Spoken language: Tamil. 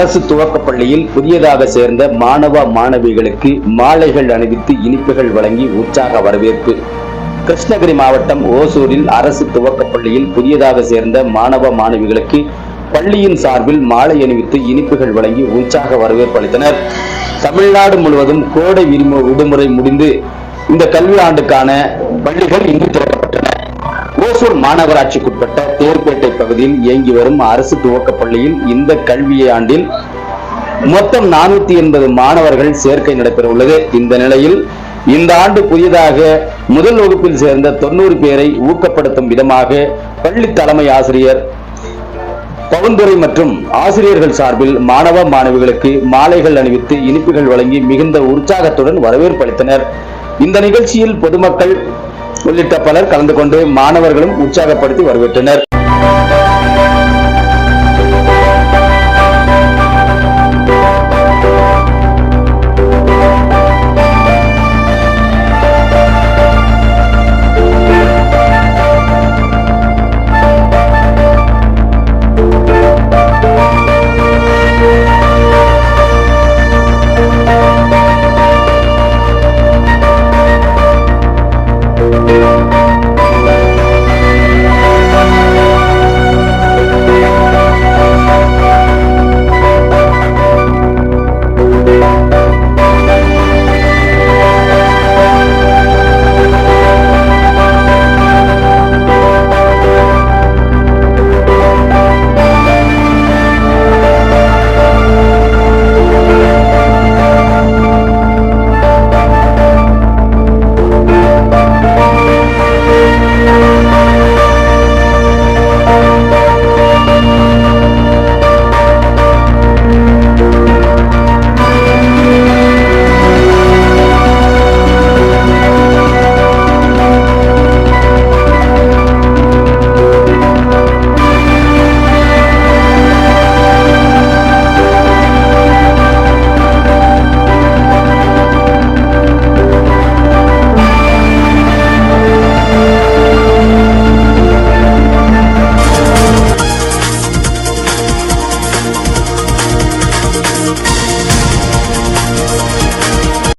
அரசு துவக்கப்பள்ளியில் புதியதாக சேர்ந்த மாணவ மாணவிகளுக்கு மாலைகள் அணிவித்து இனிப்புகள் வழங்கி உற்சாக வரவேற்பு. கிருஷ்ணகிரி மாவட்டம் ஓசூரில் அரசு துவக்கப்பள்ளியில் புதியதாக சேர்ந்த மாணவ மாணவிகளுக்கு பள்ளியின் சார்பில் மாலை அணிவித்து இனிப்புகள் வழங்கி உற்சாக வரவேற்பு அளித்தனர். தமிழ்நாடு முழுவதும் கோடை விடுமுறை முடிந்து இந்த கல்வி ஆண்டுக்கான பள்ளிகள் இங்கு திறக்கப்பட்டன. ஓசூர் மாநகராட்சிக்குட்பட்ட தேர்பேட்டை பகுதியில் இயங்கி வரும் அரசு துவக்க பள்ளியில் இந்த கல்வி ஆண்டில் மொத்தம் 480 மாணவர்கள் சேர்க்கை நடைபெற உள்ளது. இந்த நிலையில் இந்த ஆண்டு புதியதாக முதல் வகுப்பில் சேர்ந்த 90 பேரை ஊக்கப்படுத்தும் விதமாக பள்ளி தலைமை ஆசிரியர் பவுந்துரை மற்றும் ஆசிரியர்கள் சார்பில் மாணவ மாணவிகளுக்கு மாலைகள் அணிவித்து இனிப்புகள் வழங்கி மிகுந்த உற்சாகத்துடன் வரவேற்பு அளித்தனர். இந்த நிகழ்ச்சியில் பொதுமக்கள் உள்ளிட்ட பலர் கலந்து கொண்டு மாணவர்களும் உற்சாகப்படுத்தி வரவேற்றனர்.